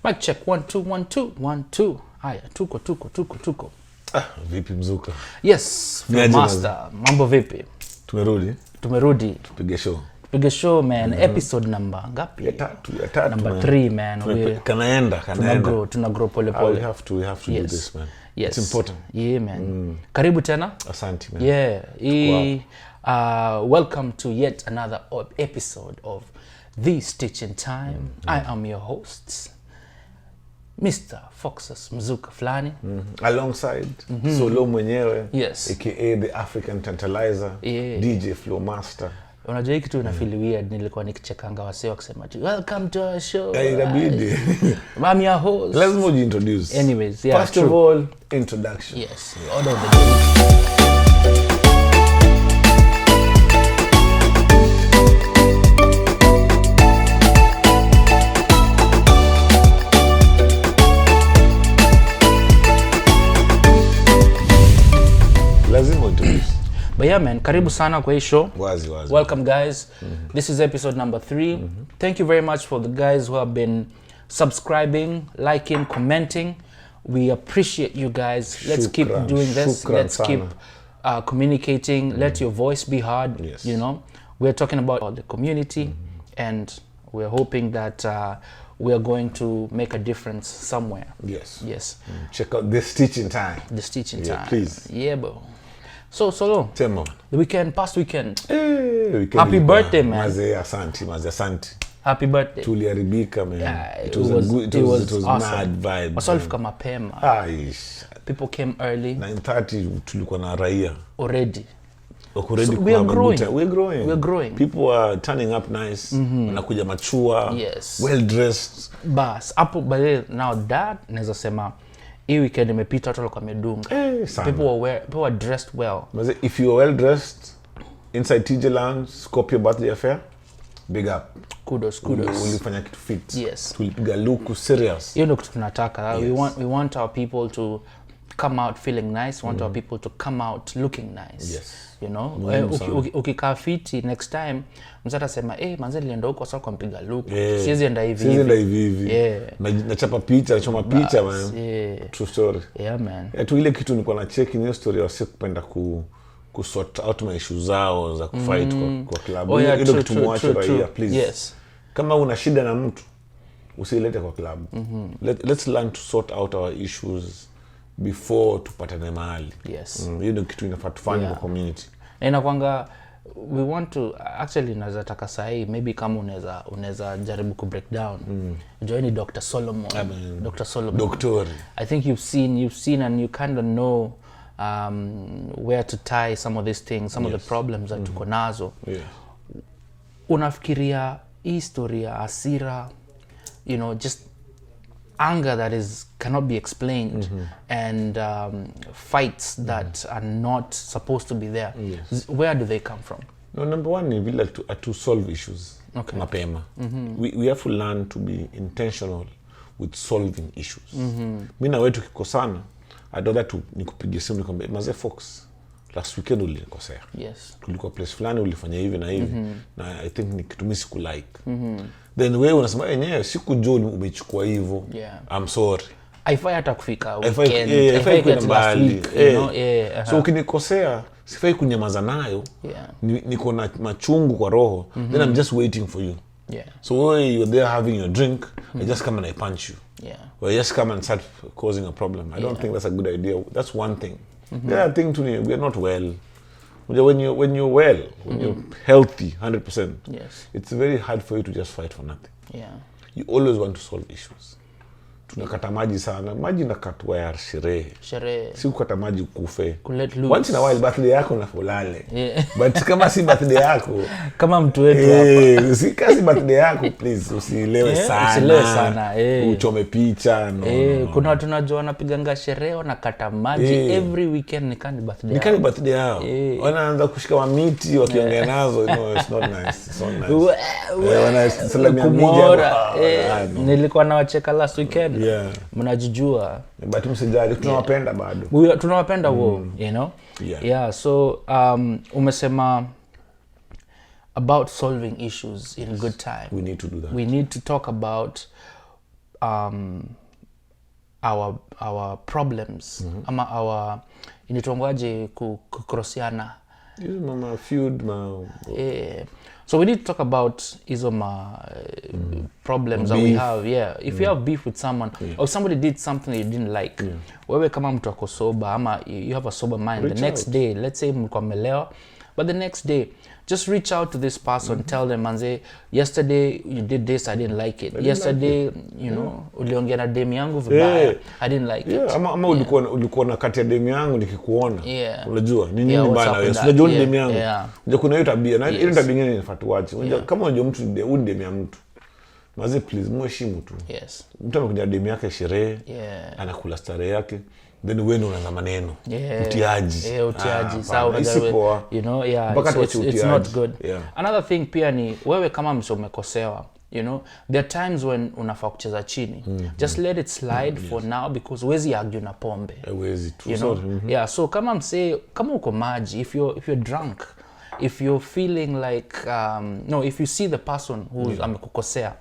Mic check 1 2 1 2 1 2. Haya, tuko. Vipi mzuka? Yes, master. Mambo vipi? Tumerudi. Tupige show man. Episode number ngapi? Ya tatu. Number 3 man. Kanaenda. Tuna grow pole. We have to do this man. Yes. It's important. Yeah man. Karibu tena. Asante man. Yeah. Welcome to yet another episode of The Stitching Time. I am your host, Mr. Foxes Mzuka Flani. Alongside Solo mwenyewe, yes, aka the African Tantalizer, DJ Flow Master. Unajua hiki tu inafeel weird, nilikuwa nikichekanga wasee wakisema welcome to our show. Inabidi. I'm your host. Let's move introduce. Anyways, yeah. First of all, introduction. Yes. Order of the day. But yeah man, karibu sana kwa hii show. Wazi. Welcome guys. This is episode number 3. Thank you very much for the guys who have been subscribing, liking, commenting. We appreciate you guys. Let's keep doing this. Let's keep communicating. Let your voice be heard. Yes. You know, we're talking about the community and we're hoping that we are going to make a difference somewhere. Yes. Check out The Stitching Time. The Stitching Time. Please. Yeah, bro. So Solo, the past weekend. Weekend. Happy birthday, man. Maze asante. Happy birthday. Tuliharibika, man. Yeah, it was awesome. Mad vibe. Wasalifika mapema. People came early. 9:30 tulikuwa na raia. Already. So we're growing. People are turning up nice. Wanakuja machua. Yes. Well dressed. Bas, hapo now that naweza sema hii weekend imepita watu walikuwa medunga. People were dressed well. If you are well dressed inside TJ Lounge, Scorpio birthday affair, big up. Kudos. Ulifanya kitu fit. Yes. Tulipiga look serious. Hiyo ndio kitu tunataka. Yes. We want our people to come out feeling nice. Want our people to come out looking nice. Yes. You know, ukikaa fiti next time msata sema manze nilienda huko sasa kumpiga look. Siwezi enda hivi. Yeah. Nachapa picha, nachoma picha man. True story. Yeah man. Tu ile kitu nilikuwa na check in story wa siku kupenda ku sort out my issues zao za kufight kwa club. Ile kitu muache raia please. Yes. Kama una shida na mtu usilete kwa club. Let's learn to sort out our issues before tupatane mahali. Yes. Hiyo ndio kitu inafaa tufanye kwa community. Na inakwanga we want to actually naweza taka sahi maybe kama unaweza jaribu ku break down. Join Dr. Solomon. Dr. Solomon. Doctor. I think you've seen and you kind of know where to tie some of these things, some of the problems that tuko nazo. Yes. Unafikiria historia hasira, you know, just anger that cannot be explained and fights that are not supposed to be there. Yes. Where do they come from? No, number one, we like to solve issues. Okay. Mapema. We have to learn to be intentional with solving issues. Mimi na wewe tukikosana, I'd rather nikupigie simu nikwambie Maze Fox, last weekend ulinikosea. Yes. Tulikuwa place fulani ulifanya hivi na hivi na I think ni kitu mimi siku like. Then wewe unasema yenyewe sikujua umechukua hivyo. Yeah. I'm sorry. Haifai hata kufika weekend. Haifai kwenda mbali. So ukinikosea sifai kunyamaza nayo. Niko na machungu kwa roho. Then I'm just waiting for you. Yeah. So when you're there having your drink, I just come and I punch you. Yeah. Or I just come and start causing a problem. I don't think that's a good idea. That's one thing. The other thing we are not well. When you're well, when you're healthy 100%, yes, it's very hard for you to just fight for nothing. Yeah. You always want to solve issues. Tunakata maji sana. Maji nakatwa ya sherehe. Si kukata maji kufe. Once in a while birthday yako na fulale. Yeah. But kama si birthday yako, kama mtu wetu hapa. Si kasi birthday yako please usilewe sana. Uchome picha kuna watu najua wanapiganga sherehe na kata maji every weekend ni kani birthday. Ni kani birthday yao. Wanaanza kushika wa miti wakiongea nazo, it's not nice. It's not nice. Wanasalamia media. Nilikuwa nawacheka last weekend. Yeah. Mnajijua. But msijali tunawapenda bado. Tunawapenda you know? Yeah, so umesema about solving issues in good time. We need to do that. We need to talk about our problems ama our initongwaje kukrosiana mama feud so we need to talk about hizo problems that we have. If you have beef with someone or somebody did something you didn't like, wewe kama mtu ako sober ama you have a sober mind, the next day, let's say mlikuwa mmelewa, but the next day just reach out to this person, tell them manze, yesterday you did this, I didn't like it. Yesterday, you know, uliongea na demu yangu vibaya, I didn't like it. Ama ulikuwa na kati ya demu yangu nikikuona. Unajua, ni nini bana wewe? Unajua ni demu yangu. Unajua kuna hiyo tabia, na hiyo tabia nyingine inafatuaje. Unajua kama unajua mtu ni demu ya mtu. Maze please mheshimu tu. Mtu amekuja demu yake sherehe, anakula starehe yake. Then wewe unaanza maneno utiaji sawa unajua you know it's not good. Another thing pia ni wewe kama mtu umekosewa, you know there are times when unafaa kucheza chini, just let it slide for now because wezi argue na pombe, you know so kama msee kama uko maji, if you're drunk, if you're feeling like if you see the person who amekukosea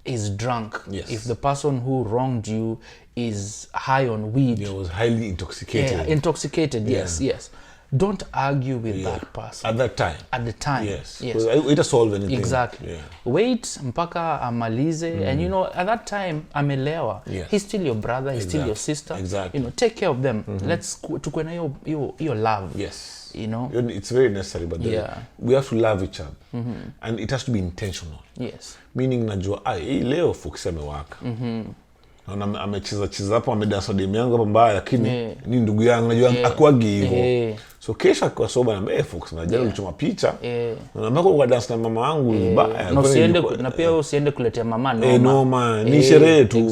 is drunk, if the person who wronged you is high on weed, was highly intoxicated, yes, don't argue with that person at the time yes. It solve anything exactly. Wait mpaka amalize and you know at that time amelewa, he's still your brother, he's still your sister, you know take care of them. Let's tukue na your love, you know it's very necessary, but we have to love each other and it has to be intentional, meaning najua leo Fox amewaka na amecheza hapo, amedansa demu yangu hapo mbaya, lakini ni ndugu yangu najua akwagi hivyo, so kesha kwa soba na Fox na jana ulichoma picha na mbako kwa dance na mama yangu mbaya, na usiende na pia usiende kuletea mama noma ni sherehe tu,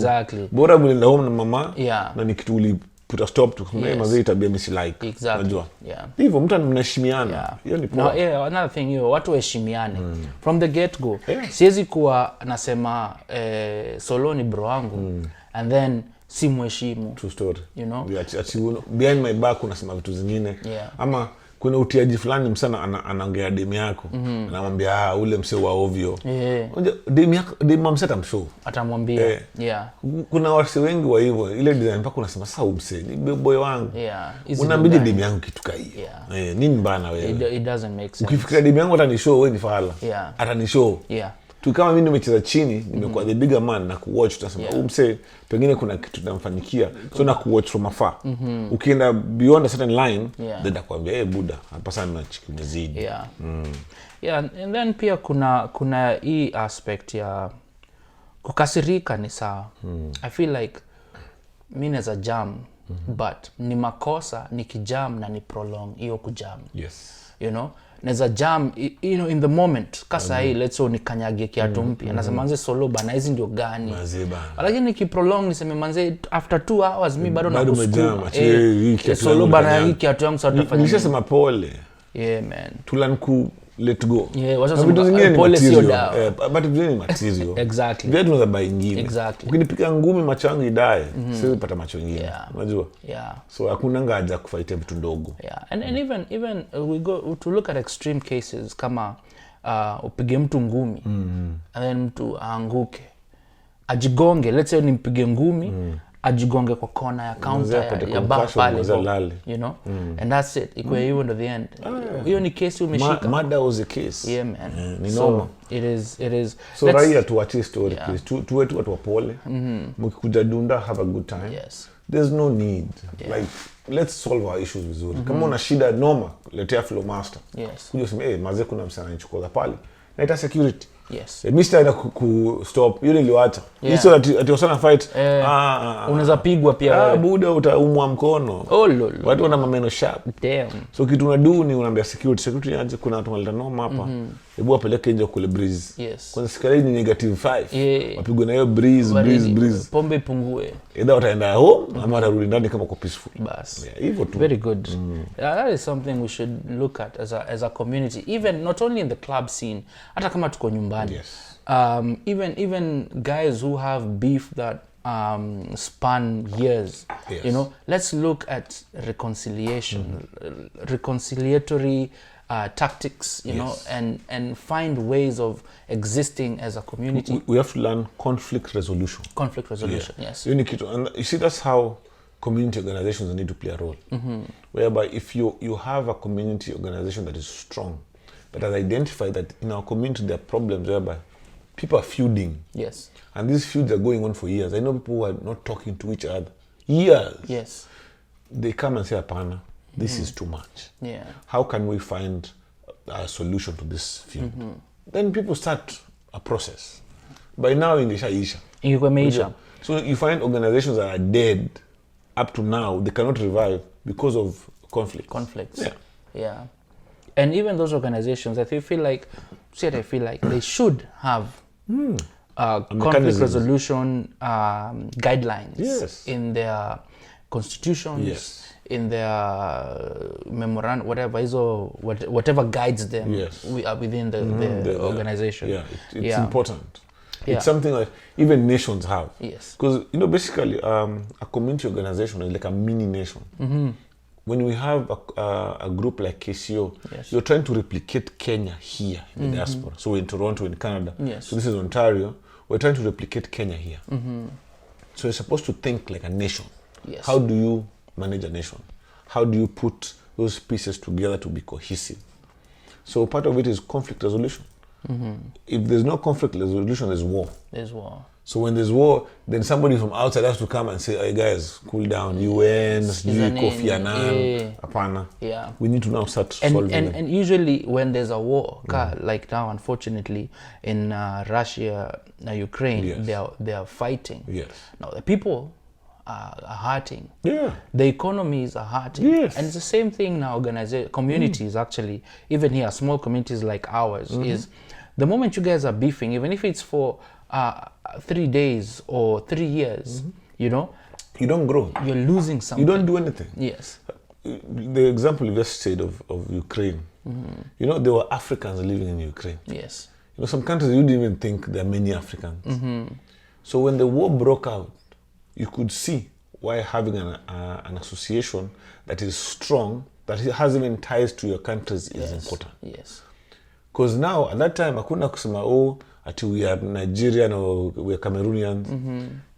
bora mlienda home na mama na ni kitu put a stop to mazee tabia misi like unajua hivyo mtu mnaheshimiana, hiyo ni poa. Another thing hiyo watu waheshimiane from the get go. Siwezi kuwa nasema Solo ni bro wangu and then si mheshimu, true story, you know behind my back unasema vitu zingine ama kuna utiaji fulani msana anaongea demu yako anamwambia ule msee wa ovyo, unajua demu mseta mshow atamwambia kuna watu wengi wa hivyo ile design mpaka unasema sasa msee ni boy wangu unambidi demu yangu kitu kai nini bana wewe, it doesn't make sense. Ukifikiria demu yangu atanishow wewe ni fala atanishow tu kama mimi nimecheza chini nimekuwa the bigger man na kuwatch utasema msee pengine kuna kitu tunamfanyikia so na kuwatch from afar. Ukienda beyond a certain line then nakwambia buda hapa sana nachiki umezidi. And then pia kuna hii aspect ya kukasirika ni sawa. I feel like mimi as a jam but ni makosa nikijam na ni prolong hiyo kujam. You know neza jam you know in the moment kasa hii let's say nikanyage kiatu mpya nasema manze Solo bana hizi ndio gani, lakini nikiprolong niseme manze after 2 hours mimi bado nakusukuma Solo bana hii kiatu yangu sasa tutafanya nishasema pole man tulanku let go vitu zingine pole sio dawa but vitu ni material exactly vitu za buy ingine ukinipiga ngumi macho yangu idae sio upata macho ingine unajua so hakuna ngaja kufight vitu ndogo and even we go to look at extreme cases kama upige mtu ngumi and then mtu aanguke ajigonge, let's say nimpige ngumi ajigonge kwa kona ya counter ya bar pale, you know and that's it ikwe hivyo ndo the end. Hiyo ni case umeshika mada was a case man ni normal. It is so raia tuachie story please tuwe tu watu wapole mkikuja dunda have a good time there's no need like let's solve our issues vizuri kama una shida noma letea flow master kuja useme maze kuna msana anichukua pale na ita security Mr. ina stop yule niliwacha hizo ati wasana fight unaweza pigwa pia buda utaumwa mkono watu wana maneno sharp so kitu unadu ni unaambia security aje kuna watu waleta noma hapa hebu apeleke nje kule breeze kwanza sikali ni -5 wapigwe na hiyo breeze pombe ipungue either wataenda home ama watarudi ndani kama kwa peaceful bas hivyo tu very good that is something we should look at as a community, even not only in the club scene hata kama tuko nyumbani even guys who have beef that span years you know let's look at reconciliation reconciliatory tactics, you know, and find ways of existing as a community. We have to learn conflict resolution. Conflict resolution, yes. And you see, that's how community organizations need to play a role. Whereby if you have a community organization that is strong, that has identified that in our community there are problems whereby people are feuding. Yes. And these feuds are going on for years. I know people who are not talking to each other. Years. Yes. They come and say, Apana, this is too much. Yeah. How can we find a solution to this feud? Then people start a process. By now in the Shaisha. So you find organizations that are dead up to now, they cannot revive because of conflicts. Yeah. Yeah. And even those organizations, I feel like they should have conflict resolution guidelines in their constitutions, in their memorandum, whatever guides them within the organization. Yeah, it's important. It's something like even nations have. Yes. Because, basically, a community organization is like a mini nation. When we have a group like KCO, you're trying to replicate Kenya here in the diaspora. So we're in Toronto, in Canada. Yes. So this is Ontario. We're trying to replicate Kenya here. So you're supposed to think like a nation. Yes. How do you manage a nation? How do you put those pieces together to be cohesive? So part of it is conflict resolution. If there's no conflict resolution, there's war. There's war. So when there's war, then somebody from outside has to come and say, hey guys, cool down, UN, Kofi Annan, Apana. Yeah. We need to now start solving it. And usually when there's a war, like now unfortunately in Russia, Ukraine, they are fighting. Yes. Now the people are hurting. Yeah. The economies are hurting. Yes. And it's the same thing now, communities actually, even here, small communities like ours, is the moment you guys are beefing, even if it's for 3 days or 3 years, you don't grow. You're losing something. You don't do anything. Yes. The example you just said of Ukraine, there were Africans living in Ukraine. Yes. Some countries you didn't even think there are many Africans. So when the war broke out, you could see why having an association that is strong, that has even ties to your countries is important. Yes. Because now, at that time, hakuna kusema, until we are Nigerian or we are Cameroonians.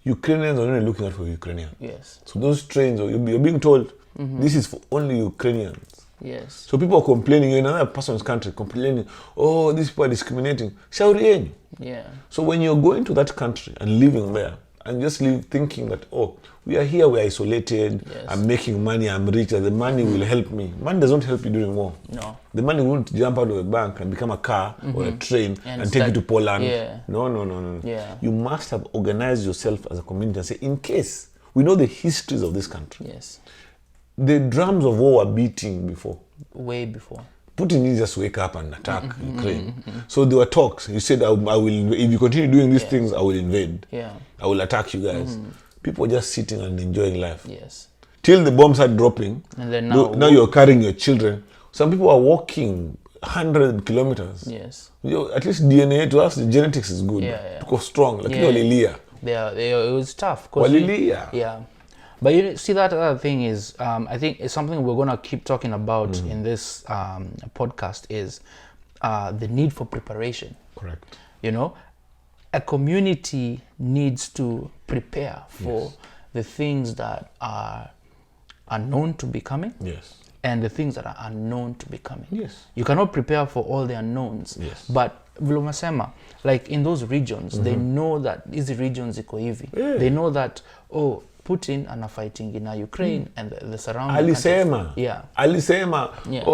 Ukrainians are only looking out for Ukrainians. Yes. So those trains, you're being told, this is for only Ukrainians. Yes. So people are complaining, in another person's country, complaining, these people are discriminating. Shauri. Yeah. So when you're going to that country and living there, and just thinking that, we are here, we're isolated, I'm making money, I'm rich, the money will help me. Money doesn't help you during war. No. The money won't jump out of a bank and become a car or a train and take you to Poland. Yeah. No. Yeah. You must have organized yourself as a community and say, in case, we know the histories of this country. Yes. The drums of war were beating before. Way before. Putin didn't just wake up and attack Ukraine. So there were talks. He said, I will, if you continue doing these things, I will invade. Yeah. I will attack you guys. People were just sitting and enjoying life. Yes. Till the bombs are dropping. And then now you're carrying your children. Some people are walking 100 kilometers. Yes. At least DNA, to us, the genetics is good. To go strong. Like walilia. It was tough. Walilia. Yeah. But you see, that other thing is, I think it's something we're going to keep talking about in this podcast is the need for preparation. Correct. A community needs to prepare for the things that are known to be coming. Yes. And the things that are unknown to be coming. Yes. You cannot prepare for all the unknowns. Yes. But Vilomasema, like in those regions, they know that these regions iko hivi. Yeah. They know that, Putin ana fighting in Ukraine and the surrounding alisema countries. Alisema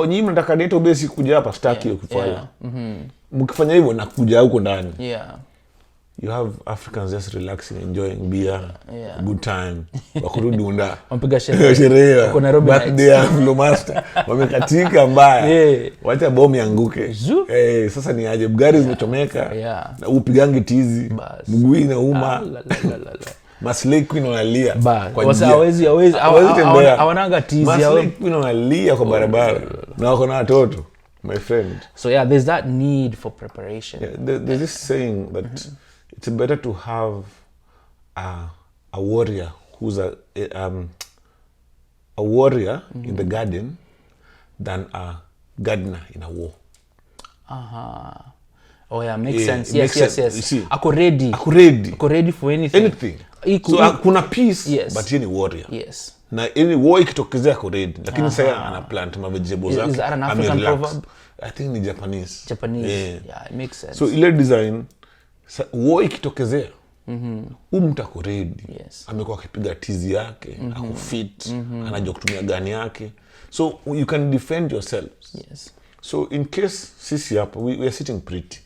nyinyi mnataka date base kuja hapa staki kufanya. Mkifanya hivyo nakuja huko ndani. You have Africans just relaxing, enjoying beer, good time. Wakurudi unda. Wampiga sherehe. Wako Nairobi birthday ya Flow Master. Wamekatika mbaya. Wacha bomu yanguke. Sasa ni aje gari zimechomeka. Na upigange tizi. Mguu inauma. Maslay Queen wanalia kwa hawezi hawananga tizi. Maslay Queen wanalia kwa barabara na wako na watoto, my friend. So there's that need for preparation. There's this saying that it's better to have a warrior who's a warrior in the garden than a gardener in a war. Oh yeah, makes sense. Yes. You see, ako ready for anything. So kuna peace, yes, but yeye ni warrior. Yes. Na any war ikitokezea ako ready, lakini sasa ana plant ma vegetables zake. Is that an African proverb? I think ni Japanese. Yeah, it makes sense. So ile design war ikitokezea, mtu ako ready. Yes. Amekuwa akipiga tizi yake, ako fit, anajua kutumia gani yake. So you can defend yourselves. Yes. So in case sisi hapa, we are sitting pretty.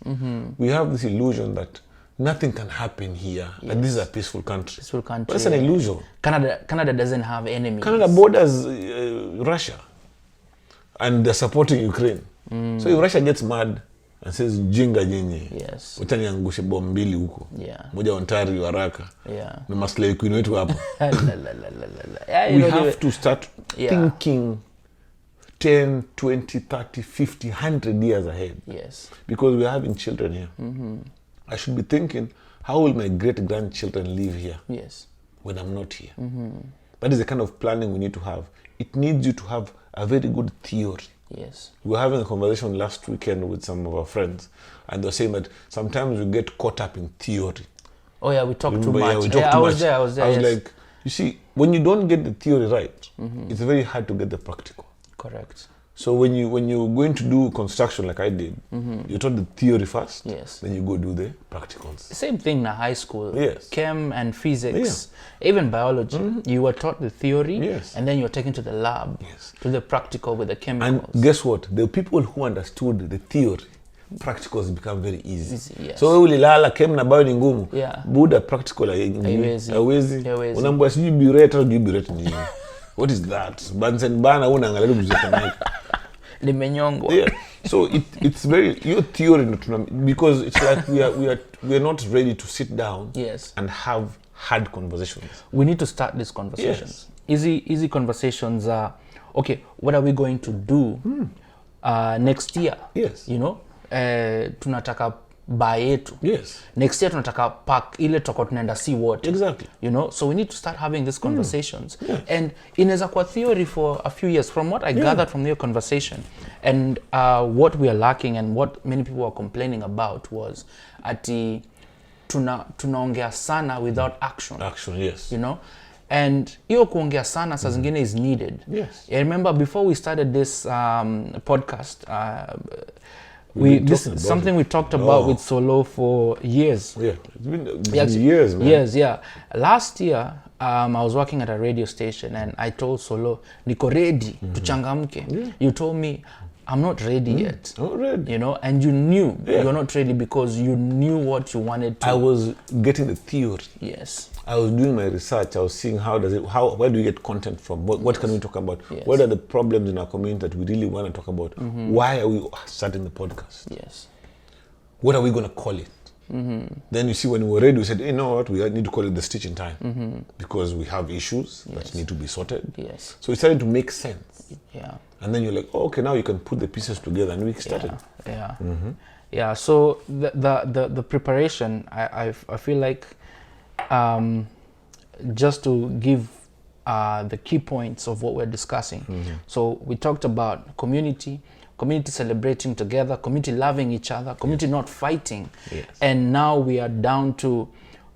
We have this illusion that nothing can happen here. Yes. That this is a peaceful country. Peaceful country. But that's an illusion. Canada doesn't have enemies. Canada borders Russia. And they're supporting Ukraine. So if Russia gets mad and says, jinga nyinyi. Yes. Utaniangushe bomu mbili huko. Yeah. Moja Ontario haraka. Yeah. Na maslahi kwenu wetu hapa. Yeah, we have to start thinking 10, 20, 30, 50, 100 years ahead. Yes. Because we're having children here. I should be thinking, how will my great-grandchildren live here? Yes. When I'm not here? That is the kind of planning we need to have. It needs you to have a very good theory. Yes. We were having a conversation last weekend with some of our friends, and they were saying that sometimes we get caught up in theory. Oh yeah, we talk too much. Yeah, we talk too much. I was there. I was like, you see, when you don't get the theory right, it's very hard to get the practical. Correct. So when you're going to do construction like I did, you taught the theory first, yes, then you go do the practicals. Same thing in high school. Yes. Chem and physics, even biology. You were taught the theory, and then you're taken to the lab, to the practical with the chemicals. And guess what? The people who understood the theory, practicals become very easy. Yes. So ulilala chem na bio ni ngumu. Yeah. Buda practical haiwezi. Unaambia sijui burette au burette ni. What is that? Bunsen bana unaangalia mzee limenyongwa. Yeah. So it's very your theory because it's like we are not ready to sit down and have hard conversations. We need to start these conversations. Yes. Easy conversations are okay, what are we going to do next year? Yes. You know, tunataka bar yetu. Yes. Next year tunataka park ile toko tunaenda see what. Exactly. You know, so we need to start having these conversations. And inaweza kwa theory for a few years from what I gathered from your conversation and what we are lacking and what many people are complaining about was ati tunaongea sana without action. Action, yes. You know? And hiyo kuongea sana saa zingine is needed. Yes. I remember before we started this podcast something we talked about with Solo for years. Yeah, it's been years, man. Years, yeah. Last year, I was working at a radio station and I told Solo, niko ready, tuchangamke. Yeah. You told me, I'm not ready yet. Not ready. You know, and you knew you're not ready because you knew what you wanted to. I was getting the theory. Yes. I was doing my research. I was seeing where do we get content from? What can we talk about? Yes. What are the problems in our community that we really want to talk about? Why are we starting the podcast? Yes. What are we going to call it? Then you see when we were ready, we said, you know what, we need to call it the Stitch in Time because we have issues that need to be sorted. Yes. So it started to make sense. Yeah. And then you're like, oh, okay, now you can put the pieces together, and we started. Yeah. Yeah. So the preparation, I feel like, just to give the key points of what we're discussing. So we talked about community celebrating together, community loving each other, community not fighting. Yes. And now we are down to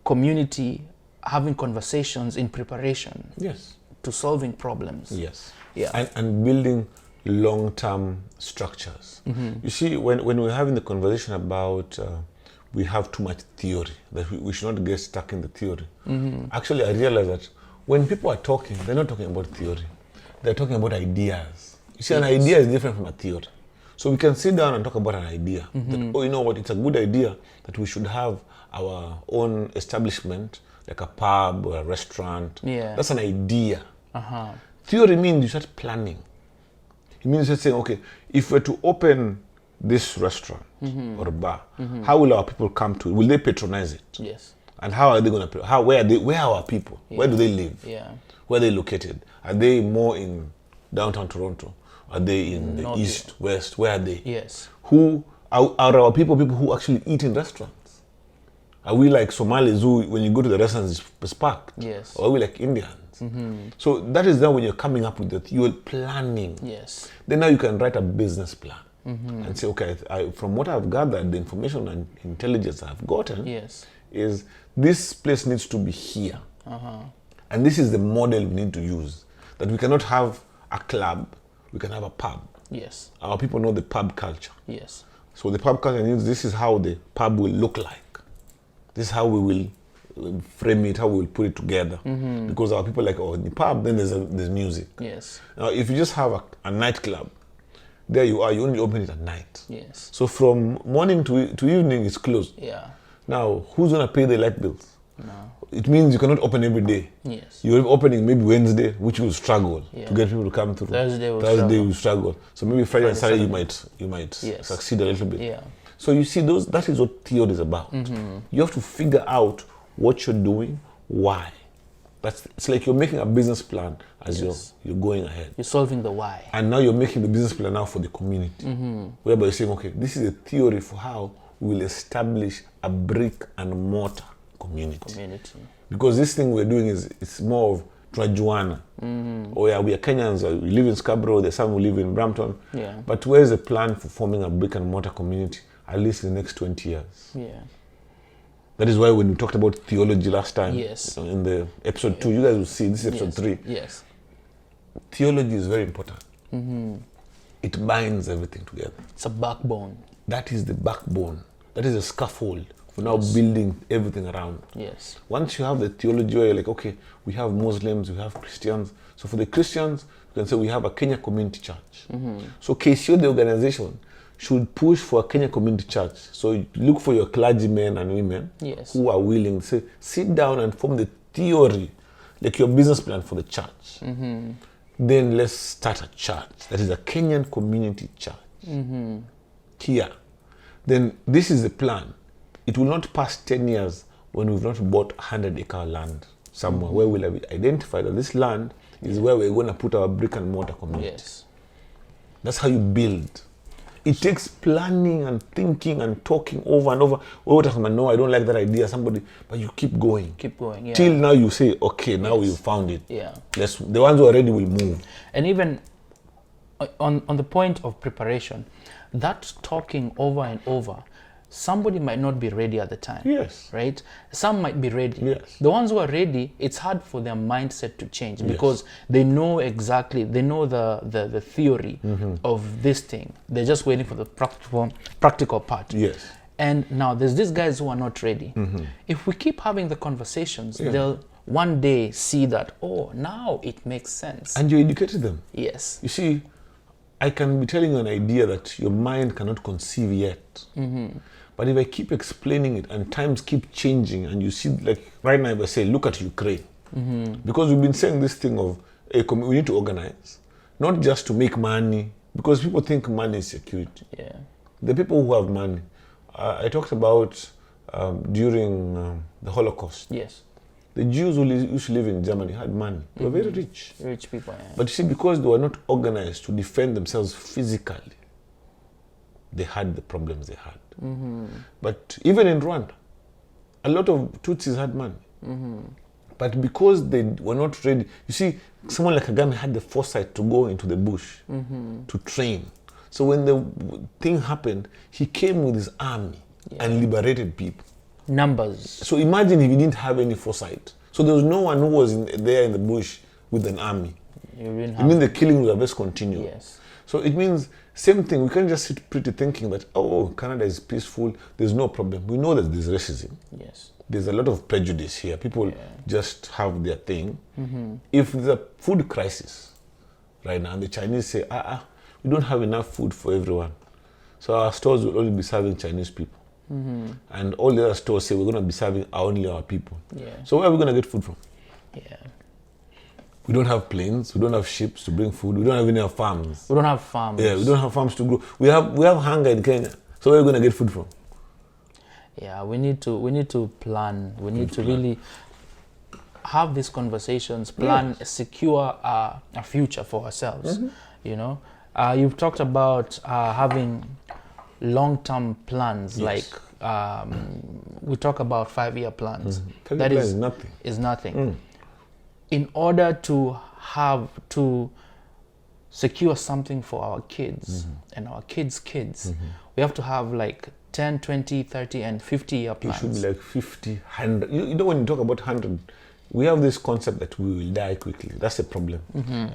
community having conversations in preparation. Yes. To solving problems. Yes. Yeah. And building long-term structures. You see, when we're having the conversation about we have too much theory, that we should not get stuck in the theory. Actually, I realize that when people are talking, they're not talking about theory. They're talking about ideas. You see, an idea is different from a theory. So we can sit down and talk about an idea. That, oh, you know what, it's a good idea that we should have our own establishment, like a pub or a restaurant. Yeah. That's an idea. Theory means you start planning. It means you're saying, okay, if we're to open this restaurant or bar, how will our people come to it? Will they patronize it? Yes. And how are they going to? Where are our people? Yeah. Where do they live? Yeah. Where are they located? Are they more in downtown Toronto? Are they in the east, west? Where are they? Yes. Who are our people who actually eat in restaurants? Are we like Somalis who, when you go to the restaurants, it's packed? Yes. Or are we like Indians? So that is now when you're coming up with that, you're planning. Yes. Then now you can write a business plan and say, okay, from what I've gathered, the information and intelligence I've gotten is this place needs to be here. And this is the model we need to use. That we cannot have a club, we can have a pub. Yes. Our people know the pub culture. Yes. So the pub culture means this is how the pub will look like. This is how we will frame it, how we will put it together. Because our people like, oh, in the pub, then there's music. Yes. Now, if you just have a nightclub, there you are, you only open it at night. Yes. So from morning to evening, it's closed. Yeah. Now, who's going to pay the light bills? No. It means you cannot open every day. Yes. You're opening maybe Wednesday, which will struggle to get people to come through. Thursday will struggle. So maybe Friday and Saturday you might succeed a little bit. Yeah. So you see, that is what theory is about. You have to figure out what you're doing, why. It's like you're making a business plan as you're going ahead. You're solving the why. And now you're making the business plan now for the community. Whereby you're saying, okay, this is a theory for how we will establish a brick and mortar community. Because this thing we're doing it's more of Trajuana. Or we are Kenyans, we live in Scarborough, there's some who live in Brampton. Yeah. But where's the plan for forming a brick and mortar community, at least in the next 20 years? Yeah. That is why when we talked about theology last time, in the episode 2, you guys will see, this is episode 3. Yes. Theology is very important. It binds everything together. It's a backbone. That is the backbone. That is the scaffold for now building everything around. Yes. Once you have the theology where you're like, okay, we have Muslims, we have Christians. So for the Christians, you can say we have a Kenya Community Church. So KCO, the organization, should push for a Kenya Community Church. So you look for your clergymen and women who are willing to say, sit down and form the theory, like your business plan for the church. Then let's start a church. That is a Kenyan Community Church. Here. Then this is the plan. It will not pass 10 years when we've not bought 100-acre land somewhere where we'll have identified that this land is where we're going to put our brick and mortar community. Yes. That's how you build. It takes planning and thinking and talking over and over. Oh, no, I don't like that idea. But you keep going. Keep going, Till now you say, okay, now we've found it. Yeah. The ones who are ready will move. And even on the point of preparation, that talking over and over, somebody might not be ready at the time. Yes. Right? Some might be ready. Yes. The ones who are ready, it's hard for their mindset to change because they know the theory of this thing. They're just waiting for the practical part. Yes. And now there's these guys who are not ready. If we keep having the conversations, they'll one day see that, oh, now it makes sense. And you educated them. Yes. You see, I can be telling you an idea that your mind cannot conceive yet. But if I keep explaining it and times keep changing and you see, like right now if I say, look at Ukraine. Because we've been saying this thing of, we need to organize. Not just to make money, because people think money is security. Yeah. The people who have money. I talked about during the Holocaust. Yes. The Jews who used to live in Germany had money. They were very rich. Rich people, yeah. But you see, because they were not organized to defend themselves physically, they had the problems they had. But even in Rwanda, a lot of Tutsis had money. But because they were not ready, you see, someone like Kagame had the foresight to go into the bush to train. So when the thing happened, he came with his army and liberated people. Numbers. So imagine if he didn't have any foresight. So there was no one who was there in the bush with an army. It means the killing will just continue. Yes. So it means same thing. We can't just sit pretty thinking that, oh, Canada is peaceful. There's no problem. We know that there's racism. Yes. There's a lot of prejudice here. People just have their thing. If there's a food crisis right now, and the Chinese say, we don't have enough food for everyone. So our stores will only be serving Chinese people. And all the other stores say we're going to be serving only our people. So where are we going to get food from? We don't have planes. We don't have ships to bring food. We don't have any farms. We don't have farms. Yeah, we don't have farms to grow. We have hunger in Kenya. So where are we going to get food from? Yeah, we need to plan. We need to really have these conversations, plan, secure a future for ourselves. You know, you've talked about having long-term plans, like we talk about 5-year plans. That is nothing. Is nothing. In order to have to secure something for our kids and our kids' kids, we have to have like 10, 20, 30, and 50-year plans. It should be like 50, 100. You know, when you talk about 100, we have this concept that we will die quickly. That's the problem.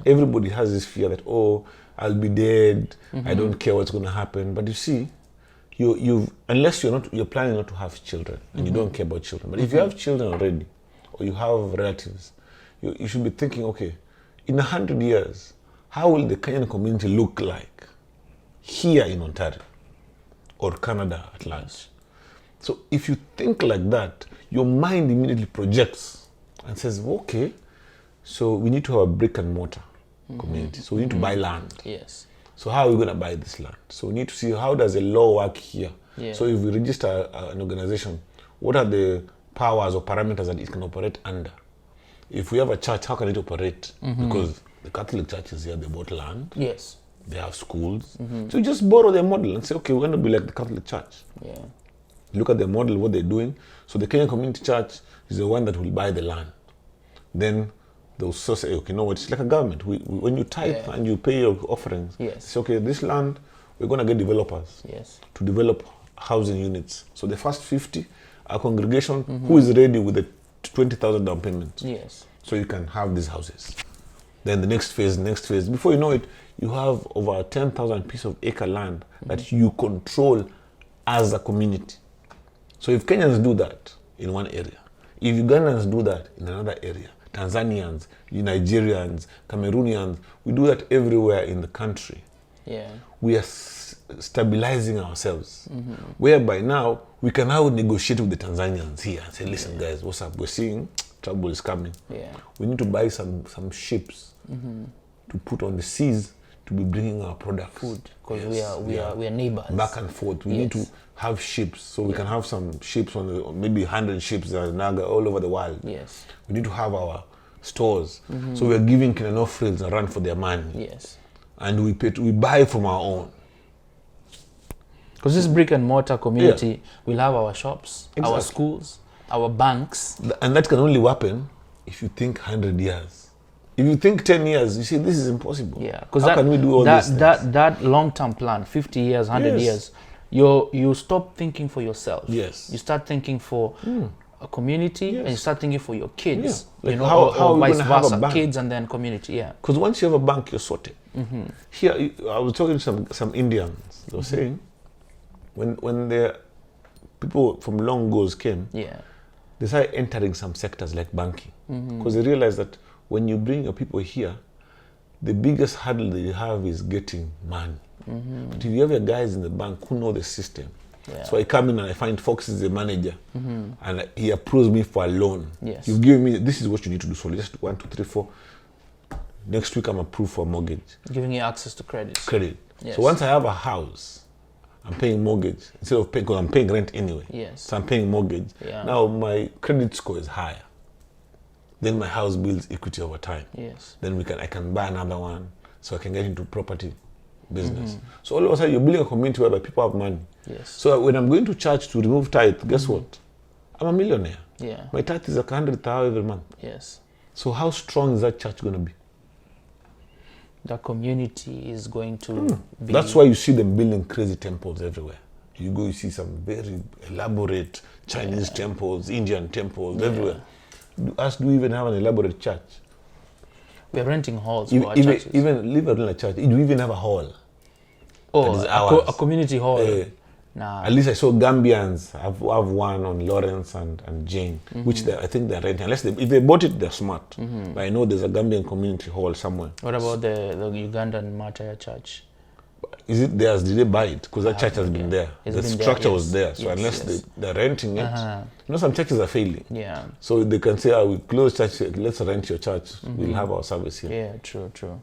Everybody has this fear that, oh, I'll be dead. I don't care what's going to happen. But you see, unless you're planning not to have children and you don't care about children. But if you have children already, or you have relatives, you should be thinking, okay, in 100 years, how will the Kenyan community look like here in Ontario or Canada at large? So if you think like that, your mind immediately projects and says, okay, so we need to have a brick and mortar community. So we need to buy land. Yes. So how are we going to buy this land? So we need to see how does the law work here. Yeah. So if we register an organization, what are the powers or parameters that it can operate under? If we have a church, how can it operate? Because the Catholic Church is here, they bought land. Yes. They have schools. So you just borrow their model and say, okay, we're going to be like the Catholic Church. Yeah. Look at the model, what they're doing. So the Kenyan Community Church is the one that will buy the land. Then they'll also say, okay, you know what, it's like a government. When you tithe and you pay your offerings, say, okay, this land, we're going to get developers to develop housing units. So the first 50, our congregation, who is ready with the 20,000 down payment. Yes. So you can have these houses. Then the next phase. Before you know it, you have over 10,000 pieces of acre land that you control as a community. So if Kenyans do that in one area, if Ugandans do that in another area, Tanzanians, Nigerians, Cameroonians, we do that everywhere in the country. Yeah. We are stabilizing ourselves. Whereby now we can now negotiate with the Tanzanians here and say, listen guys, what's up? We're seeing trouble is coming. Yeah. We need to buy some ships to put on the seas to be bringing our products. Food, because we are neighbors. Back and forth. We need to have ships, so we can have some ships maybe 100 ships that are Naga all over the world. Yes. We need to have our stores. So we're giving Kenyan Frills a run for their money. Yes. And we buy from our own. Because this brick and mortar community will have our shops, our schools, our banks. And that can only happen if you think 100 years. If you think 10 years, you see, this is impossible. Yeah, because how can we do all this? That long-term plan, 50 years, 100 years, you stop thinking for yourself. Yes. You start thinking for a community, and you start thinking for your kids. Yeah. Like you know, how or vice versa, have a kids and then community. Yeah. Because once you have a bank, you're sorted. Here, I was talking to some Indians. They were saying, when the people from long ago came, they started entering some sectors like banking. Because they realized that when you bring your people here, the biggest hurdle that you have is getting money. But if you have your guys in the bank who know the system, so I come in and I find Fox is the manager, and he approves me for a loan. Yes. You've given me, this is what you need to do. So just 1, 2, 3, 4. Next week I'm approved for a mortgage. Giving you access to credit. Yes. So once I have a house, I'm paying mortgage instead of paying, because I'm paying rent anyway. Yes. So I'm paying mortgage. Yeah. Now my credit score is higher. Then my house builds equity over time. Yes. Then I can buy another one, so I can get into property business. So all of a sudden you're building a community whereby people have money. Yes. So when I'm going to church to remove tithe, guess what? I'm a millionaire. Yeah. My tithe is like 100,000 every month. Yes. So how strong is that church going to be? The community is going to be... That's why you see them building crazy temples everywhere. You go, you see some very elaborate Chinese temples, Indian temples everywhere. Do we even have an elaborate church? We're renting halls for our churches. Even leave it in a church. Do we even have a hall? Oh, a community hall. Nah. At least I saw Gambians have one on Lawrence and Jane, which I think they're renting. If they bought it, they're smart. But I know there's a Gambian community hall somewhere. What about the Ugandan Martyr Church? Is it theirs? Did they buy it? Because that church has been there. The structure was there. So unless they're renting it, you know, some churches are failing. Yeah. So they can say, we close church, let's rent your church. We'll have our service here. Yeah, true.